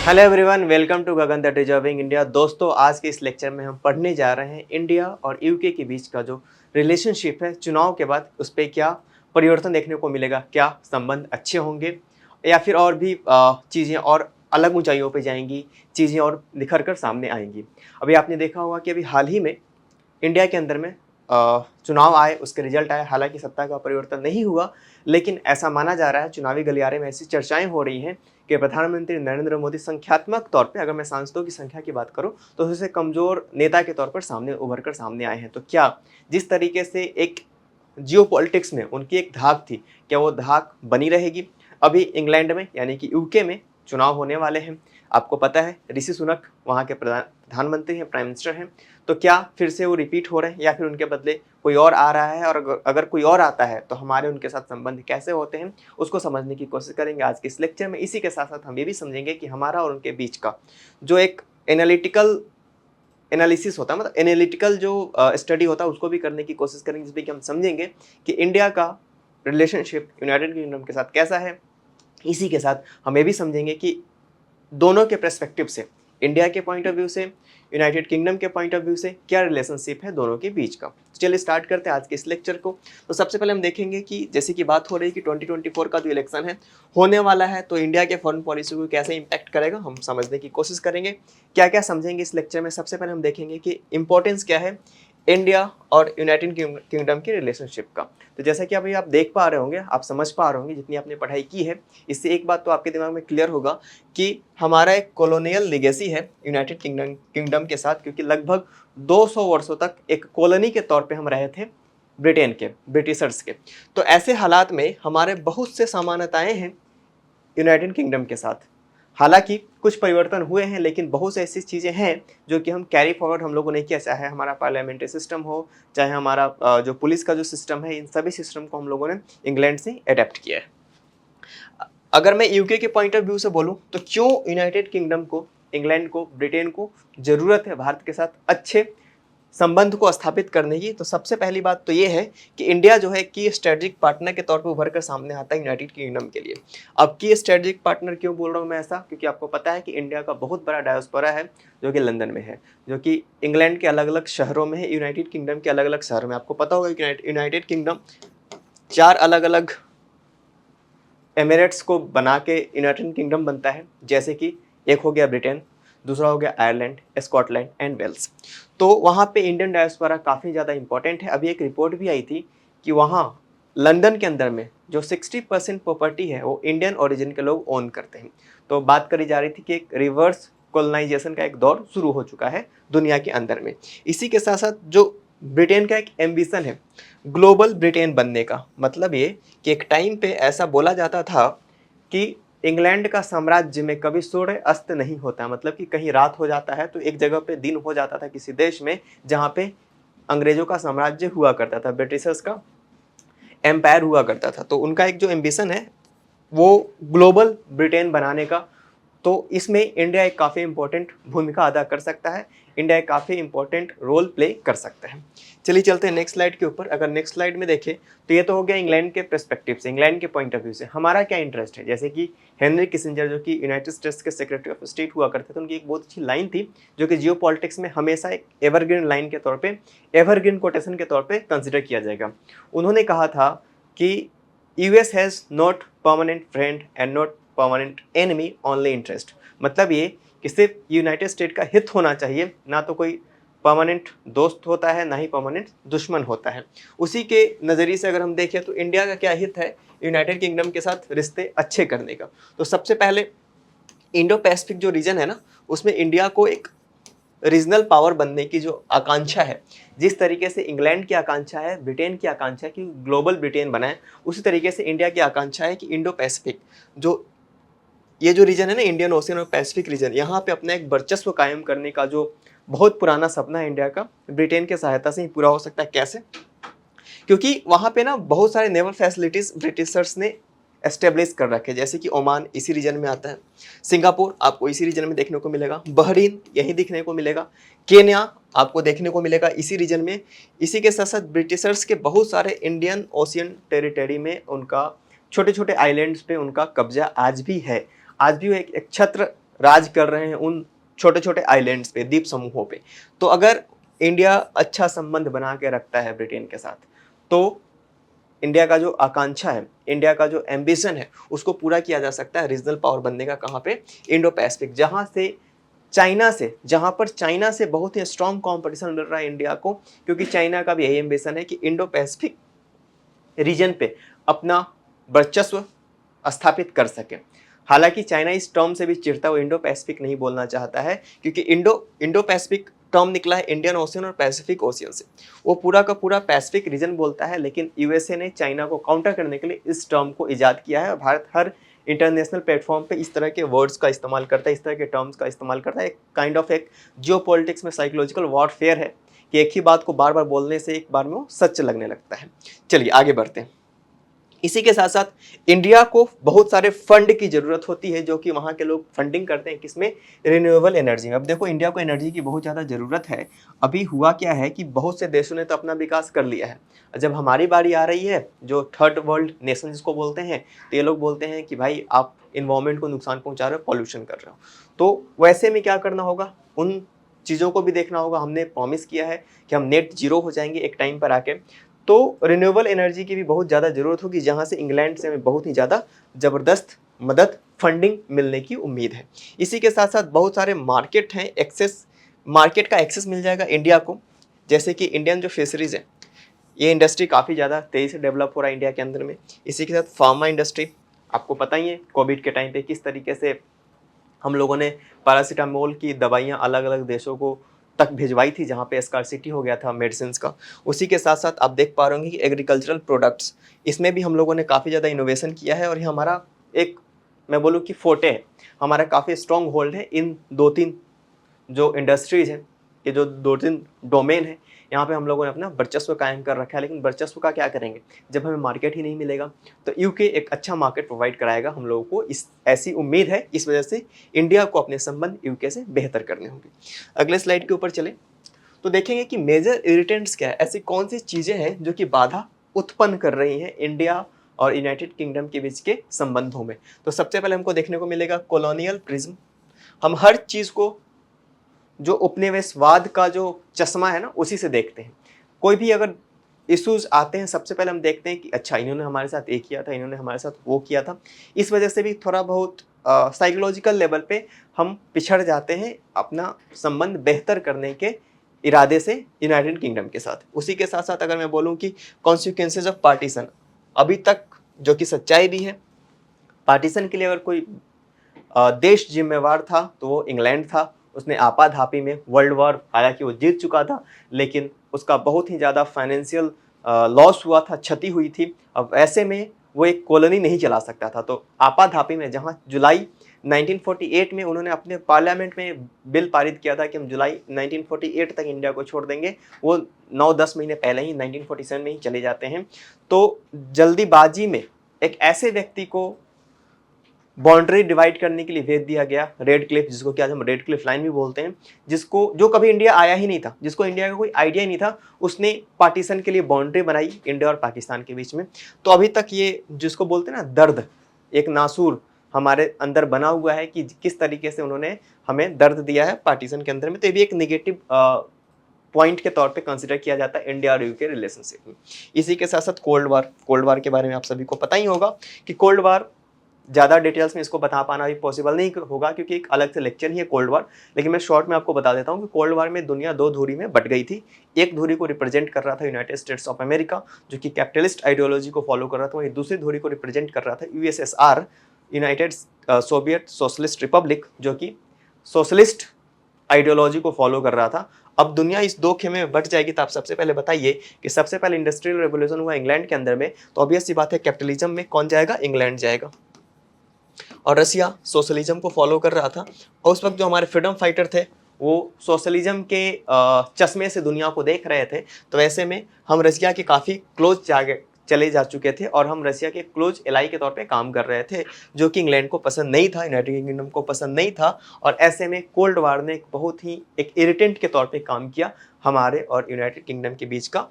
Hello everyone, welcome to Gagan the deserving India. दोस्तों, आज के इस लेक्चर में हम पढ़ने जा रहे हैं इंडिया और यूके के बीच का जो रिलेशनशिप है चुनाव के बाद उस पर क्या परिवर्तन देखने को मिलेगा, क्या संबंध अच्छे होंगे या फिर और भी चीज़ें और अलग ऊंचाइयों पे जाएंगी, चीज़ें और निखर कर सामने आएंगी। अभी आपने देखा होगा कि अभी हाल ही में इंडिया के अंदर में चुनाव आए, उसके रिजल्ट आए। हालांकि सत्ता का परिवर्तन नहीं हुआ, लेकिन ऐसा माना जा रहा है, चुनावी गलियारे में ऐसी चर्चाएं हो रही हैं कि प्रधानमंत्री नरेंद्र मोदी संख्यात्मक तौर पे, अगर मैं सांसदों की संख्या की बात करूं, तो सबसे कमजोर नेता के तौर पर सामने उभर कर सामने आए हैं। तो क्या जिस तरीके से एक जियोपॉलिटिक्स में उनकी एक धाक थी, क्या वो धाक बनी रहेगी? अभी इंग्लैंड में यानी कि यूके में चुनाव होने वाले हैं। आपको पता है, ऋषि सुनक वहाँ के प्रधानमंत्री हैं, प्राइम मिनिस्टर हैं। तो क्या फिर से वो रिपीट हो रहे हैं या फिर उनके बदले कोई और आ रहा है? और अगर कोई और आता है तो हमारे उनके साथ संबंध कैसे होते हैं, उसको समझने की कोशिश करेंगे आज के इस लेक्चर में। इसी के साथ साथ हम ये भी समझेंगे कि हमारा और उनके बीच का जो एक एनालिटिकल एनालिसिस होता है, मतलब एनालिटिकल जो स्टडी होता है, उसको भी करने की कोशिश करेंगे, जिसमें कि हम समझेंगे कि इंडिया का रिलेशनशिप यूनाइटेड किंगडम के साथ कैसा है। इसी के साथ हम ये भी समझेंगे कि दोनों के पर्सपेक्टिव से, इंडिया के पॉइंट ऑफ व्यू से, यूनाइटेड किंगडम के पॉइंट ऑफ व्यू से क्या रिलेशनशिप है दोनों के बीच का। तो चलिए स्टार्ट करते हैं आज के इस लेक्चर को। तो सबसे पहले हम देखेंगे कि जैसे कि बात हो रही है कि 2024 का जो इलेक्शन है होने वाला है, तो इंडिया के फॉरेन पॉलिसी को कैसे इंपैक्ट करेगा हम समझने की कोशिश करेंगे। क्या क्या समझेंगे इस लेक्चर में? सबसे पहले हम देखेंगे कि इंपॉर्टेंस क्या है इंडिया और यूनाइटेड किंगडम के रिलेशनशिप का। तो जैसा कि अभी आप देख पा रहे होंगे, आप समझ पा रहे होंगे जितनी आपने पढ़ाई की है, इससे एक बात तो आपके दिमाग में क्लियर होगा कि हमारा एक कॉलोनियल लेगेसी है यूनाइटेड किंगडम के साथ, क्योंकि लगभग 200 वर्षों तक एक कॉलोनी के तौर पे हम रहे थे ब्रिटेन के, ब्रिटिशर्स के। तो ऐसे हालात में हमारे बहुत से समानताएं हैं यूनाइटेड किंगडम के साथ। हालांकि कुछ परिवर्तन हुए हैं, लेकिन बहुत से ऐसी चीज़ें हैं जो कि हम कैरी फॉरवर्ड हम लोगों ने किया, चाहे हमारा पार्लियामेंट्री सिस्टम हो, चाहे हमारा जो पुलिस का जो सिस्टम है, इन सभी सिस्टम को हम लोगों ने इंग्लैंड से अडेप्ट किया है। अगर मैं यूके के पॉइंट ऑफ व्यू से बोलूं, तो क्यों यूनाइटेड किंगडम को, इंग्लैंड को, ब्रिटेन को जरूरत है भारत के साथ अच्छे संबंध को स्थापित करने की, तो सबसे पहली बात तो ये है कि इंडिया जो है की स्ट्रेटेजिक पार्टनर के तौर पर उभर कर सामने आता है यूनाइटेड किंगडम के लिए। अब की स्ट्रेटेजिक पार्टनर क्यों बोल रहा हूँ मैं ऐसा? क्योंकि आपको पता है कि इंडिया का बहुत बड़ा डायस्पोरा है जो कि लंदन में है, जो कि इंग्लैंड के अलग अलग शहरों में है, यूनाइटेड किंगडम के अलग अलग शहरों में। आपको पता होगा कि यूनाइटेड किंगडम 4 अलग अलग एमिरेट्स को बना के यूनाइटेड किंगडम बनता है। जैसे कि एक हो गया ब्रिटेन, दूसरा हो गया आयरलैंड, स्कॉटलैंड एंड वेल्स। तो वहाँ पे इंडियन डायस्पोरा काफ़ी ज़्यादा इंपॉर्टेंट है। अभी एक रिपोर्ट भी आई थी कि वहाँ लंदन के अंदर में जो 60% प्रॉपर्टी है वो इंडियन ओरिजिन के लोग ओन करते हैं। तो बात करी जा रही थी कि एक रिवर्स कॉलोनाइजेशन का एक दौर शुरू हो चुका है दुनिया के अंदर में। इसी के साथ साथ जो ब्रिटेन का एक एम्बिशन है ग्लोबल ब्रिटेन बनने का, मतलब ये कि एक टाइम पे ऐसा बोला जाता था कि इंग्लैंड का साम्राज्य में कभी सूर्य अस्त नहीं होता, मतलब कि कहीं रात हो जाता है तो एक जगह पे दिन हो जाता था किसी देश में जहाँ पे अंग्रेजों का साम्राज्य हुआ करता था, ब्रिटिशर्स का एम्पायर हुआ करता था। तो उनका एक जो एम्बिशन है वो ग्लोबल ब्रिटेन बनाने का। तो इसमें इंडिया एक काफ़ी इंपॉर्टेंट भूमिका अदा कर सकता है, इंडिया एक काफ़ी इंपॉर्टेंट रोल प्ले कर सकता है। चलिए चलते हैं नेक्स्ट स्लाइड के ऊपर। अगर नेक्स्ट स्लाइड में देखें तो ये तो हो गया इंग्लैंड के पर्सपेक्टिव से, इंग्लैंड के पॉइंट ऑफ व्यू से हमारा क्या इंटरेस्ट है। जैसे कि हेनरी किसिंजर जो कि यूनाइटेड स्टेट्स के सेक्रेटरी ऑफ स्टेट हुआ करते थे, उनकी एक बहुत अच्छी लाइन थी जो कि जियो पॉलिटिक्स में हमेशा एक एवरग्रीन लाइन के तौर पर, एवरग्रीन कोटेशन के तौर पर कंसिडर किया जाएगा। उन्होंने कहा था कि US has not permanent friend and not permanent enemy, only interest. मतलब ये कि सिर्फ यूनाइटेड स्टेट का हित होना चाहिए, ना तो कोई परमानेंट दोस्त होता है ना ही परमानेंट दुश्मन होता है। उसी के नज़रिए से अगर हम देखें तो इंडिया का क्या हित है यूनाइटेड किंगडम के साथ रिश्ते अच्छे करने का। तो सबसे पहले इंडो पैसिफिक जो रीजन है ना, उसमें इंडिया को एक रीजनल पावर बनने की जो आकांक्षा है, जिस तरीके से इंग्लैंड की आकांक्षा है, ब्रिटेन की आकांक्षा है कि ग्लोबल ब्रिटेन बनाए, उसी तरीके से इंडिया की आकांक्षा है कि इंडो पैसिफिक जो ये जो रीजन है ना, इंडियन ओशियन और पैसिफिक रीजन, यहाँ पे अपना एक वर्चस्व कायम करने का जो बहुत पुराना सपना है इंडिया का, ब्रिटेन की सहायता से ही पूरा हो सकता है। कैसे? क्योंकि वहाँ पे ना बहुत सारे नेवल फैसिलिटीज ब्रिटिशर्स ने एस्टेब्लिश कर रखे, जैसे कि ओमान इसी रीजन में आता है, सिंगापुर आपको इसी रीजन में देखने को मिलेगा, बहरीन यहीं दिखने को मिलेगा, केन्या आपको देखने को मिलेगा इसी रीजन में। इसी के साथ साथ ब्रिटिशर्स के बहुत सारे इंडियन ओशियन टेरिटरी में उनका छोटे छोटे आइलैंड्स पे उनका कब्जा आज भी है। आज भी वो एक छत्र राज कर रहे हैं उन छोटे छोटे आइलैंड्स पे, द्वीप समूहों पे। तो अगर इंडिया अच्छा संबंध बना के रखता है ब्रिटेन के साथ, तो इंडिया का जो आकांक्षा है, इंडिया का जो एम्बिशन है, उसको पूरा किया जा सकता है रीजनल पावर बनने का। कहाँ पे? इंडो पैसिफिक, जहाँ पर चाइना से बहुत ही स्ट्रॉन्ग कंपटीशन मिल रहा है इंडिया को, क्योंकि चाइना का भी यही एम्बिशन है कि इंडो पैसिफिक रीजन पे अपना वर्चस्व स्थापित कर सके। हालांकि चाइना इस टर्म से भी चिढ़ता हुआ इंडो पैसिफिक नहीं बोलना चाहता है, क्योंकि इंडो पैसिफिक टर्म निकला है इंडियन ओशियन और पैसिफिक ओशियन से। वो पूरा का पूरा पैसिफिक रीजन बोलता है, लेकिन यूएसए ने चाइना को काउंटर करने के लिए इस टर्म को इजाद किया है। और भारत हर इंटरनेशनल प्लेटफॉर्म पे इस तरह के वर्ड्स का इस्तेमाल करता है, इस तरह के टर्म्स का इस्तेमाल करता है। एक काइंड ऑफ एक जियोपॉलिटिक्स में साइकोलॉजिकल वॉरफेयर है कि एक ही बात को बार बार बोलने से एक बार में वो सच लगने लगता है। चलिए आगे बढ़ते हैं। इसी के साथ साथ इंडिया को बहुत सारे फंड की जरूरत होती है, जो कि वहाँ के लोग फंडिंग करते हैं किसमें? रिन्यूएबल एनर्जी में। अब देखो, इंडिया को एनर्जी की बहुत ज़्यादा ज़रूरत है। अभी हुआ क्या है कि बहुत से देशों ने तो अपना विकास कर लिया है, जब हमारी बारी आ रही है, जो थर्ड वर्ल्ड नेशन जिसको बोलते हैं, तो ये लोग बोलते हैं कि भाई आप इन्वायरमेंट को नुकसान पहुँचा रहे हो, पॉल्यूशन कर रहे हो। तो वैसे में क्या करना होगा? उन चीज़ों को भी देखना होगा। हमने प्रॉमिस किया है कि हम नेट जीरो हो जाएंगे एक टाइम पर आके, तो रिन्यूएबल एनर्जी की भी बहुत ज़्यादा ज़रूरत होगी, जहाँ से इंग्लैंड से हमें बहुत ही ज़्यादा ज़बरदस्त मदद, फंडिंग मिलने की उम्मीद है। इसी के साथ साथ बहुत सारे मार्केट हैं, मार्केट का एक्सेस मिल जाएगा इंडिया को। जैसे कि इंडियन जो फिशरीज़ है, ये इंडस्ट्री काफ़ी ज़्यादा तेज़ी से डेवलप हो रहा है इंडिया के अंदर में। इसी के साथ फार्मा इंडस्ट्री, आपको पता ही है कोविड के टाइम पे किस तरीके से हम लोगों ने पैरासीटामोल की दवाइयाँ अलग अलग देशों को तक भिजवाई थी, जहाँ पे स्कार्सिटी हो गया था मेडिसिन का। उसी के साथ साथ आप देख पा रहे होंगे कि एग्रीकल्चरल प्रोडक्ट्स, इसमें भी हम लोगों ने काफ़ी ज़्यादा इनोवेशन किया है, और ये हमारा एक, मैं बोलूँ कि फोटे है, हमारा काफ़ी स्ट्रॉन्ग होल्ड है इन 2-3 जो इंडस्ट्रीज़ हैं, ये जो 2-3 डोमेन है, यहाँ पे हम लोगों ने अपना वर्चस्व कायम कर रखा है। लेकिन वर्चस्व का क्या करेंगे जब हमें मार्केट ही नहीं मिलेगा? तो यूके एक अच्छा मार्केट प्रोवाइड कराएगा हम लोगों को, इस ऐसी उम्मीद है। इस वजह से इंडिया को अपने संबंध यूके से बेहतर करने होंगे। अगले स्लाइड के ऊपर चले तो देखेंगे कि मेजर इरिटेंट्स क्या है, ऐसी कौन सी चीज़ें हैं जो कि बाधा उत्पन्न कर रही हैं इंडिया और यूनाइटेड किंगडम के बीच के संबंधों में। तो सबसे पहले हमको देखने को मिलेगा कॉलोनियल प्रिज्म। हम हर चीज़ को जो उपनिवेशवाद का जो चश्मा है ना, उसी से देखते हैं। कोई भी अगर इश्यूज आते हैं, सबसे पहले हम देखते हैं कि अच्छा इन्होंने हमारे साथ ये किया था, इन्होंने हमारे साथ वो किया था। इस वजह से भी थोड़ा बहुत साइकोलॉजिकल लेवल पे हम पिछड़ जाते हैं अपना संबंध बेहतर करने के इरादे से यूनाइटेड किंगडम के साथ। उसी के साथ साथ अगर मैं बोलूँ कि कॉन्सिक्वेंसेज ऑफ पार्टीशन, अभी तक जो कि सच्चाई भी है, पार्टीशन के लिए अगर कोई देश जिम्मेवार था तो वो इंग्लैंड था। उसने आपाधापी में वर्ल्ड वॉर, हालांकि वो जीत चुका था, लेकिन उसका बहुत ही ज़्यादा फाइनेंशियल लॉस हुआ था, क्षति हुई थी। अब ऐसे में वो एक कॉलोनी नहीं चला सकता था। तो आपाधापी में, जहाँ जुलाई 1948 में उन्होंने अपने पार्लियामेंट में बिल पारित किया था कि हम जुलाई 1948 तक इंडिया को छोड़ देंगे, वो 9-10 महीने पहले ही 1947 में ही चले जाते हैं। तो जल्दीबाजी में एक ऐसे व्यक्ति को बाउंड्री डिवाइड करने के लिए भेज दिया गया, रेड क्लिफ, जिसको कि आज हम रेड क्लिफ लाइन भी बोलते हैं, जिसको जो कभी इंडिया आया ही नहीं था, जिसको इंडिया का कोई आइडिया ही नहीं था, उसने पार्टीशन के लिए बाउंड्री बनाई इंडिया और पाकिस्तान के बीच में। तो अभी तक ये जिसको बोलते हैं ना दर्द, एक नासूर हमारे अंदर बना हुआ है कि किस तरीके से उन्होंने हमें दर्द दिया है पार्टीशन के अंदर में। तो ये भी एक निगेटिव पॉइंट के तौर पे कंसिडर किया जाता है इंडिया और यूके रिलेशनशिप में। इसी के साथ साथ कोल्ड वार के बारे में आप सभी को पता ही होगा कि कोल्ड वार, ज़्यादा डिटेल्स में इसको बता पाना भी पॉसिबल नहीं होगा, क्योंकि एक अलग से लेक्चर ही है कोल्ड वार। लेकिन मैं शॉर्ट में आपको बता देता हूँ कि कोल्ड वार में दुनिया 2 धुरी में बट गई थी। एक धुरी को रिप्रेजेंट कर रहा था यूनाइटेड स्टेट्स ऑफ अमेरिका, जो कि कैपिटलिस्ट आइडियोलॉजी को फॉलो कर रहा था। वहीं दूसरी धुरी को रिप्रेजेंट कर रहा था USSR, United Soviet socialist Republic, जो कि सोशलिस्ट आइडियोलॉजी को फॉलो कर रहा था। अब दुनिया इस 2 खेमे में बट जाएगी, तो आप सबसे पहले बताइए कि सबसे पहले इंडस्ट्रियल रेवोल्यूशन हुआ इंग्लैंड के अंदर में, तो ऑब्वियस सी बात है कैपिटलिज्म में कौन जाएगा? इंग्लैंड जाएगा। और रसिया सोशलिज्म को फॉलो कर रहा था, और उस वक्त जो हमारे फ्रीडम फाइटर थे वो सोशलिज्म के चश्मे से दुनिया को देख रहे थे। तो ऐसे में हम रसिया के काफ़ी क्लोज चले जा चुके थे, और हम रसिया के क्लोज एलाई के तौर पे काम कर रहे थे, जो कि इंग्लैंड को पसंद नहीं था, यूनाइटेड किंगडम को पसंद नहीं था। और ऐसे में कोल्ड वार ने एक बहुत ही एक इरिटेंट के तौर पे काम किया हमारे और यूनाइटेड किंगडम के बीच का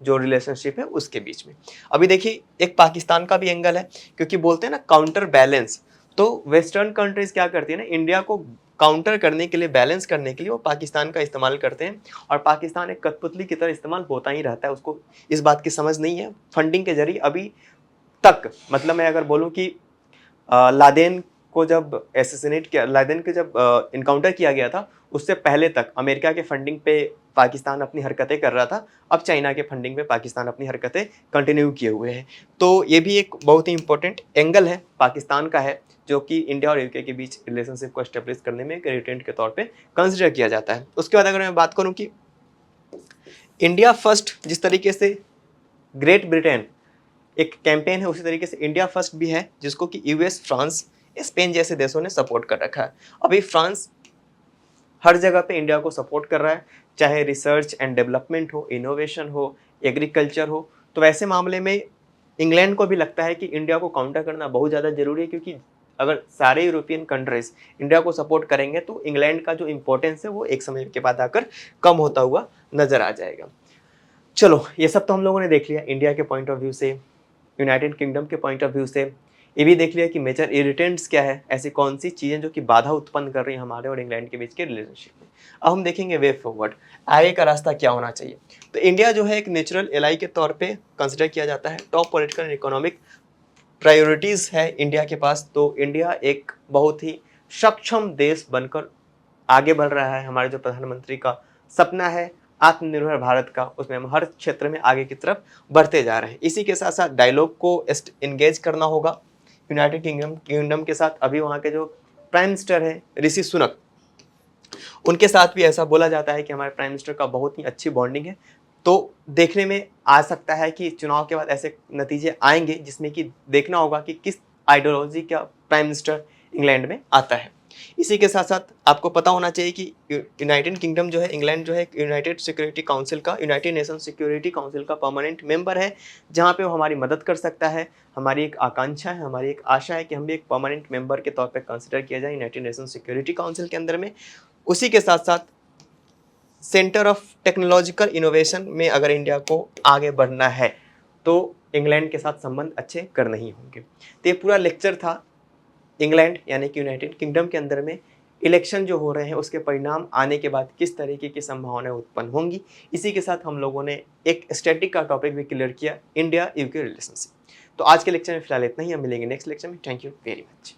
जो रिलेशनशिप है उसके बीच में। अभी देखिए, एक पाकिस्तान का भी एंगल है, क्योंकि बोलते हैं ना काउंटर बैलेंस। तो वेस्टर्न कंट्रीज क्या करती है ना, इंडिया को काउंटर करने के लिए, बैलेंस करने के लिए वो पाकिस्तान का इस्तेमाल करते हैं, और पाकिस्तान एक कठपुतली की तरह इस्तेमाल होता ही रहता है। उसको इस बात की समझ नहीं है। फंडिंग के जरिए अभी तक, मतलब मैं अगर बोलूँ कि लादेन को जब एसेसिनेट किया, लादेन के जब इनकाउंटर किया गया था, उससे पहले तक अमेरिका के फंडिंग पे पाकिस्तान अपनी हरकतें कर रहा था। अब चाइना के फंडिंग पे पाकिस्तान अपनी हरकतें कंटिन्यू किए हुए है। तो ये भी एक बहुत ही इंपॉर्टेंट एंगल है पाकिस्तान का है, जो कि इंडिया और यूके के बीच रिलेशनशिप को एस्टेब्लिश करने में एक इरिटेंट के तौर पे कंसिडर किया जाता है। उसके बाद अगर मैं बात करूं कि इंडिया फर्स्ट जिस तरीके से ग्रेट ब्रिटेन एक कैंपेन है, उसी तरीके से इंडिया फर्स्ट भी है, जिसको कि यूएस, फ्रांस, स्पेन जैसे देशों ने सपोर्ट कर रखा है। अभी फ्रांस हर जगह पे इंडिया को सपोर्ट कर रहा है, चाहे रिसर्च एंड डेवलपमेंट हो, इनोवेशन हो, एग्रीकल्चर हो। तो वैसे मामले में इंग्लैंड को भी लगता है कि इंडिया को काउंटर करना बहुत ज़्यादा जरूरी है, क्योंकि अगर सारे यूरोपियन कंट्रीज इंडिया को सपोर्ट करेंगे तो इंग्लैंड का जो इंपॉर्टेंस है वो एक समय के बाद आकर कम होता हुआ नजर आ जाएगा। चलो, ये सब तो हम लोगों ने देख लिया इंडिया के पॉइंट ऑफ व्यू से, यूनाइटेड किंगडम के पॉइंट ऑफ व्यू से। ये भी देख लिया कि मेजर इरिटेंट्स क्या है, ऐसी कौन सी चीज़ें जो कि बाधा उत्पन्न कर रही हैं हमारे और इंग्लैंड के बीच के रिलेशनशिप में। अब हम देखेंगे वे फॉरवर्ड, आगे का रास्ता क्या होना चाहिए। तो इंडिया जो है एक नेचुरल एलाई के तौर पे कंसिडर किया जाता है। Top political and economic priorities है इंडिया के पास। तो इंडिया एक बहुत ही सक्षम देश बनकर आगे बढ़ रहा है। हमारे जो प्रधानमंत्री का सपना है आत्मनिर्भर भारत का, उसमें हम हर क्षेत्र में आगे की तरफ बढ़ते जा रहे हैं। इसी के साथ साथ डायलॉग को इंगेज करना होगा यूनाइटेड किंगडम के साथ। अभी वहाँ के जो प्राइम मिनिस्टर है ऋषि सुनक, उनके साथ भी ऐसा बोला जाता है कि हमारे प्राइम मिनिस्टर का बहुत ही अच्छी बॉन्डिंग है। तो देखने में आ सकता है कि चुनाव के बाद ऐसे नतीजे आएंगे जिसमें कि देखना होगा कि किस आइडियोलॉजी का प्राइम मिनिस्टर इंग्लैंड में आता है। इसी के साथ साथ आपको पता होना चाहिए कि यूनाइटेड किंगडम जो है, इंग्लैंड जो है, यूनाइटेड सिक्योरिटी काउंसिल का, यूनाइटेड नेशन सिक्योरिटी काउंसिल का परमानेंट मेंबर है, जहाँ पे वो हमारी मदद कर सकता है। हमारी एक आकांक्षा है, हमारी एक आशा है कि हम भी एक परमानेंट मेंबर के तौर पर कंसिडर किया जाए यूनाइटेड नेशन सिक्योरिटी काउंसिल के अंदर में। उसी के साथ साथ सेंटर ऑफ टेक्नोलॉजिकल इनोवेशन में अगर इंडिया को आगे बढ़ना है तो इंग्लैंड के साथ संबंध अच्छे करने ही होंगे। तो ये पूरा लेक्चर था इंग्लैंड यानी कि यूनाइटेड किंगडम के अंदर में इलेक्शन जो हो रहे हैं उसके परिणाम आने के बाद किस तरीके की संभावनाएं उत्पन्न होंगी। इसी के साथ हम लोगों ने एक स्टैटिक का टॉपिक भी क्लियर किया, इंडिया यूके रिलेशनशिप। तो आज के लेक्चर में फिलहाल इतना ही, हम मिलेंगे नेक्स्ट लेक्चर में। Thank you very much.